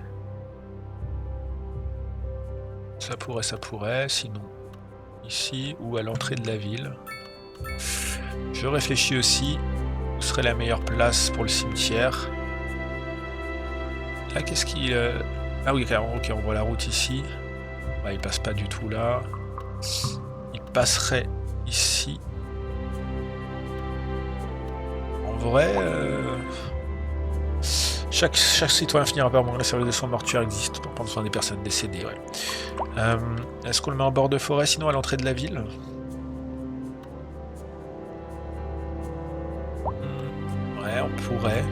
Ça pourrait. Sinon, ici ou à l'entrée de la ville. Je réfléchis aussi où serait la meilleure place pour le cimetière. Là, qu'est-ce qu'il... Ah oui, carrément, ok, on voit la route ici. Bah, il passe pas du tout là. Il passerait ici. En vrai... Chaque citoyen finira par mourir. Les services de soins mortuaires existent pour prendre soin des personnes décédées, ouais. Est-ce qu'on le met en bord de forêt, sinon à l'entrée de la ville? Ouais, on pourrait.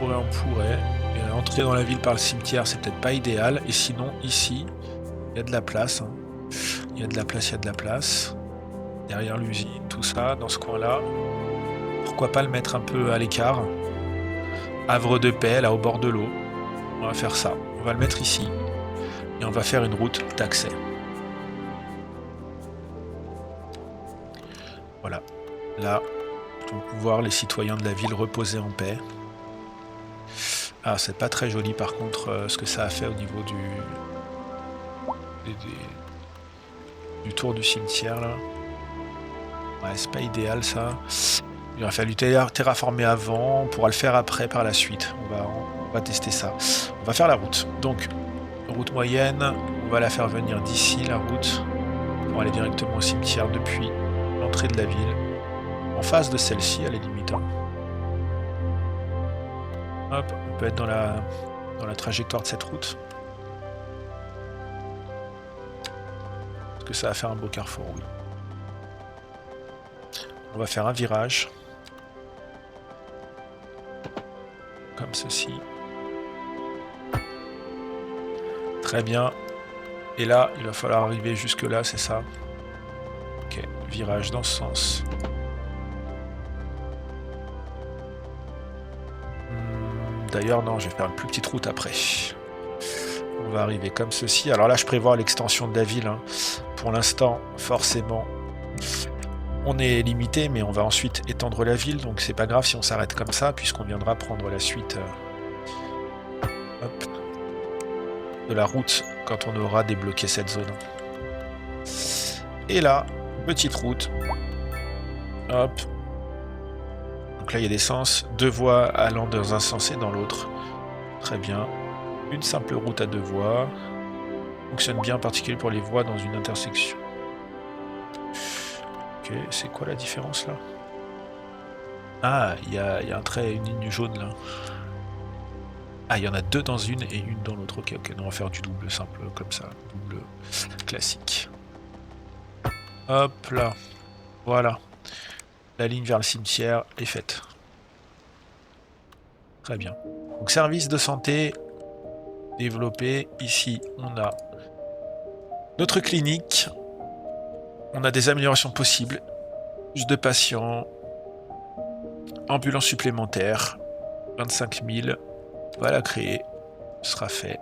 On pourrait. Et entrer dans la ville par le cimetière, c'est peut-être pas idéal. Et sinon, ici, il y a de la place. Hein. Il y a de la place. Derrière l'usine, tout ça, dans ce coin-là. Pourquoi pas le mettre un peu à l'écart? Havre de paix, là, au bord de l'eau. On va faire ça. On va le mettre ici. Et on va faire une route d'accès. Voilà. Là, on peut voir les citoyens de la ville reposer en paix. Ah, c'est pas très joli par contre ce que ça a fait au niveau du tour du cimetière là. Ouais, c'est pas idéal ça. Il aurait fallu terraformer avant, on pourra le faire après par la suite. On va tester ça. On va faire la route. Donc, route moyenne, on va la faire venir d'ici la route pour aller directement au cimetière depuis l'entrée de la ville. En face de celle-ci à la limite. Hein. Hop, on peut être dans la trajectoire de cette route. Est-ce que ça va faire un beau carrefour? Oui. On va faire un virage. Comme ceci. Très bien. Et là, il va falloir arriver jusque là, c'est ça? Ok, virage dans ce sens. D'ailleurs, non, je vais faire une plus petite route après. On va arriver comme ceci. Alors là, je prévois l'extension de la ville. Hein. Pour l'instant, forcément, on est limité, mais on va ensuite étendre la ville. Donc c'est pas grave si on s'arrête comme ça, puisqu'on viendra prendre la suite de la route quand on aura débloqué cette zone. Et là, petite route. Hop. Donc là, il y a des sens, 2 voies allant dans un sens et dans l'autre. Très bien. Une simple route à 2 voies. Fonctionne bien, en particulier pour les voies dans une intersection. Ok, c'est quoi la différence là? Ah, il y a un trait, une ligne jaune là. Ah, il y en a 2 dans une et une dans l'autre. Ok, non, on va faire du double simple comme ça. Double classique. Hop là. Voilà. La ligne vers le cimetière est faite. Très bien. Donc service de santé développé. Ici, on a notre clinique. On a des améliorations possibles. Plus de patients. Ambulance supplémentaire. 25 000. On va la créer. Ce sera fait.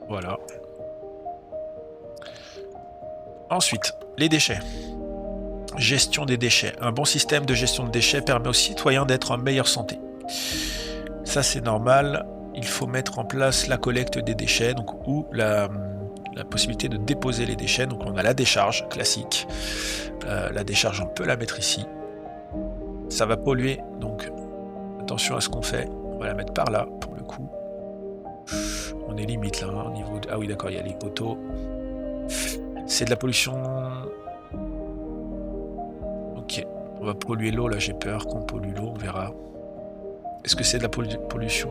Voilà. Ensuite, Les déchets. Gestion des déchets. Un bon système de gestion de déchets permet aux citoyens d'être en meilleure santé. Ça, c'est normal. Il faut mettre en place la collecte des déchets, donc, ou la possibilité de déposer les déchets. Donc on a la décharge classique. La décharge, on peut la mettre ici. Ça va polluer, donc attention à ce qu'on fait. On va la mettre par là, pour le coup. On est limite là, hein, au niveau de... Ah oui, d'accord, il y a les poteaux. C'est de la pollution... Ok, on va polluer l'eau, là j'ai peur qu'on pollue l'eau, on verra. Est-ce que c'est de la pollution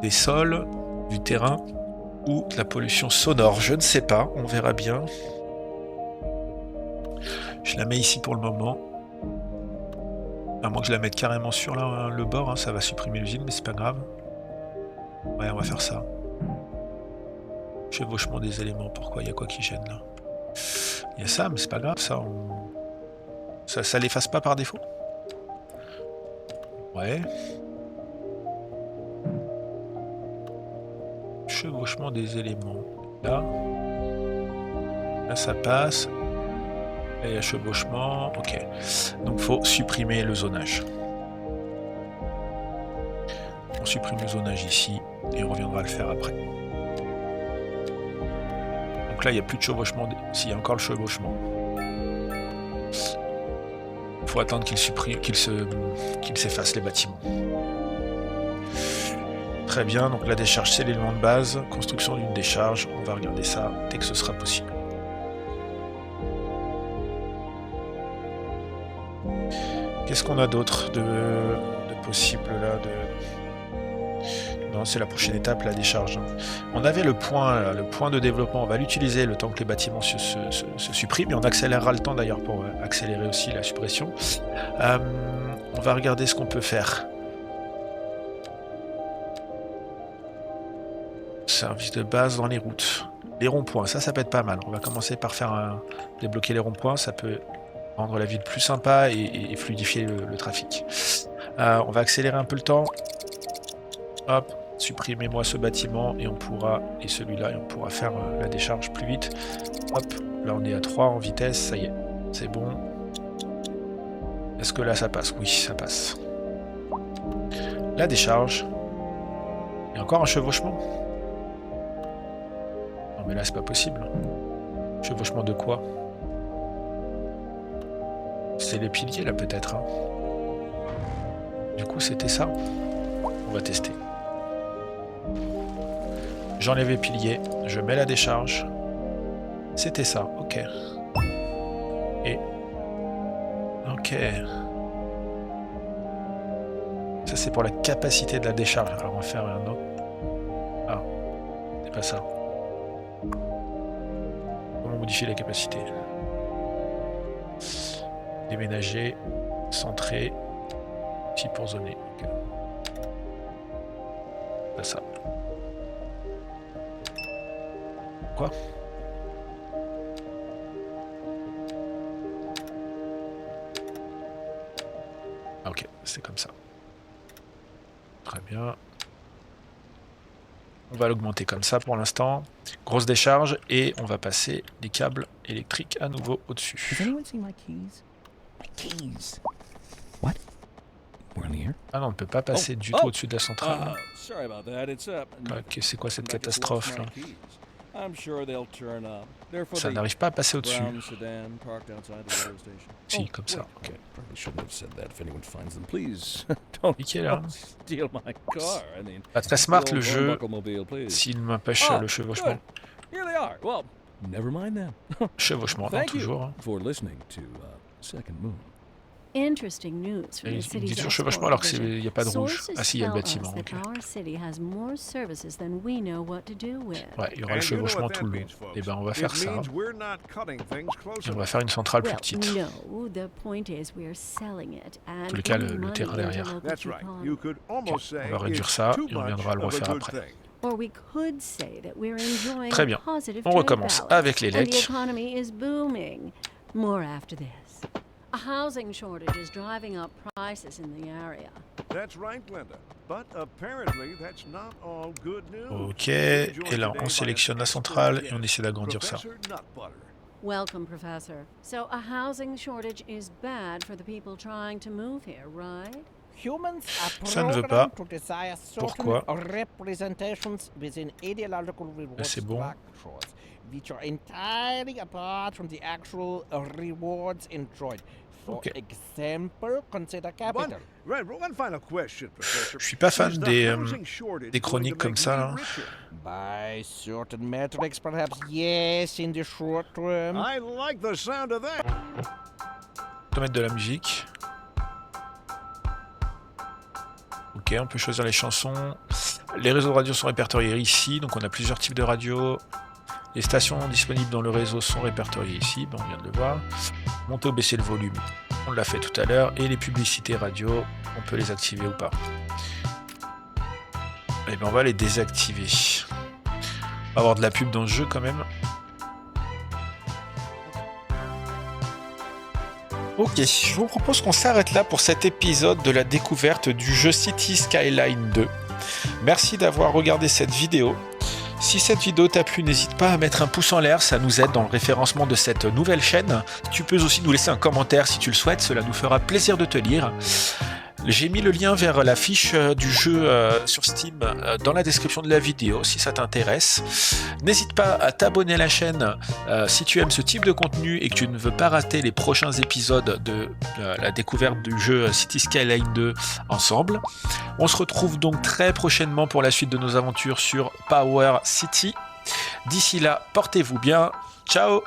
des sols, du terrain, ou de la pollution sonore? Je ne sais pas, on verra bien. Je la mets ici pour le moment. À moins que je la mette carrément sur le bord, hein, ça va supprimer l'usine, mais c'est pas grave. Ouais, on va faire ça. Chevauchement des éléments, pourquoi? Il y a quoi qui gêne là? Il y a ça, mais c'est pas grave, ça. Ça l'efface pas par défaut? Ouais. Chevauchement des éléments. Là. Là, ça passe. Là, il y a chevauchement. Ok. Donc, faut supprimer le zonage. On supprime le zonage ici et on reviendra le faire après. Donc là, il n'y a plus de chevauchement. S'il y a encore le chevauchement. Il faut attendre qu'il s'efface les bâtiments. Très bien, donc la décharge, c'est l'élément de base. Construction d'une décharge, on va regarder ça dès que ce sera possible. Qu'est-ce qu'on a d'autre de possible là Non, c'est la prochaine étape, la décharge. On avait le point de développement, on va l'utiliser le temps que les bâtiments se suppriment, et on accélérera le temps d'ailleurs pour accélérer aussi la suppression. On va regarder ce qu'on peut faire. Service de base dans les routes. Les ronds-points, ça peut être pas mal. On va commencer par débloquer les ronds-points, ça peut rendre la ville plus sympa et fluidifier le trafic. On va accélérer un peu le temps. Hop, supprimez-moi ce bâtiment et celui-là, et on pourra faire la décharge plus vite. Hop, là on est à 3 en vitesse, ça y est, c'est bon. Est-ce que là ça passe? Oui, ça passe. La décharge. Il y a encore un chevauchement? Non mais là c'est pas possible. Chevauchement de quoi? C'est les piliers là peut-être. Hein. Du coup c'était ça. On va tester. J'enlève les piliers, je mets la décharge. C'était ça, ok. Et... Ok. Ça c'est pour la capacité de la décharge. Alors on va faire un autre. Ah, c'est pas ça. Comment modifier la capacité? Déménager, centrer, petit pour zoner. Okay. Pas ça. Quoi? Ah, ok, c'est comme ça. Très bien. On va l'augmenter comme ça pour l'instant. Grosse décharge et on va passer les câbles électriques à nouveau au-dessus. Ah non, on ne peut pas passer du tout au-dessus de la centrale. Ok, c'est quoi cette catastrophe là? Ça n'arrive pas à passer au-dessus. Si, comme ça. Ok. Nickel, là. Pas très smart le jeu s'il m'empêche le chevauchement. Chevauchement, non, toujours. Hein. Interesting news from Et the il city's dit toujours export chevauchement alors qu'il division. n'y a pas de rouge. Sources Ah si, il y a le tell bâtiment. us that Ok. our city has more services than we know what to do with. Ouais, il y aura le chevauchement tout le long. Et ben on va faire ça. Et on va faire une centrale plus Well, petite. no, the point is we're selling it and tous les cas, putting le money terrain into derrière. local That's right. economy. You could almost say On va réduire it's ça too et on much viendra le of a refaire good après. thing. Or we could say that we're enjoying Très bien. a positive On trade recommence balance, avec les and the lecs. economy is booming. More after this. A housing shortage is driving up prices in the area. That's right, Glenda. But apparently that's not all good news. Ok, et là on sélectionne la centrale et on essaie d'agrandir ça. Professor Nutbutter. Welcome, Professor. So, a housing shortage is bad for the people trying to move here, right? Humans are Ça ne veut pas. programmed to desire Pourquoi? certain representations within ideological reward c'est bon. structures, which are entirely apart from the actual rewards enjoyed. For Ok. example, consider capital. One final question, Professor. Je suis pas fan Is the des housing shortage des going chroniques to comme make ça, me là. richer? By certain metrics, perhaps yes, in the short term. I like the sound of that. On peut mettre de la musique. Ok, on peut choisir les chansons. Les réseaux de radio sont répertoriés ici, donc on a plusieurs types de radios. Les stations disponibles dans le réseau sont répertoriées ici, on vient de le voir. Monter ou baisser le volume, on l'a fait tout à l'heure. Et les publicités radio, on peut les activer ou pas. Et bien on va les désactiver. On va avoir de la pub dans le jeu quand même. Ok, je vous propose qu'on s'arrête là pour cet épisode de la découverte du jeu Cities Skyline 2. Merci d'avoir regardé cette vidéo. Si cette vidéo t'a plu, n'hésite pas à mettre un pouce en l'air, ça nous aide dans le référencement de cette nouvelle chaîne. Tu peux aussi nous laisser un commentaire si tu le souhaites, cela nous fera plaisir de te lire. J'ai mis le lien vers la fiche du jeu sur Steam dans la description de la vidéo si ça t'intéresse. N'hésite pas à t'abonner à la chaîne si tu aimes ce type de contenu et que tu ne veux pas rater les prochains épisodes de la découverte du jeu Cities Skyline 2 ensemble. On se retrouve donc très prochainement pour la suite de nos aventures sur Power City. D'ici là, portez-vous bien. Ciao!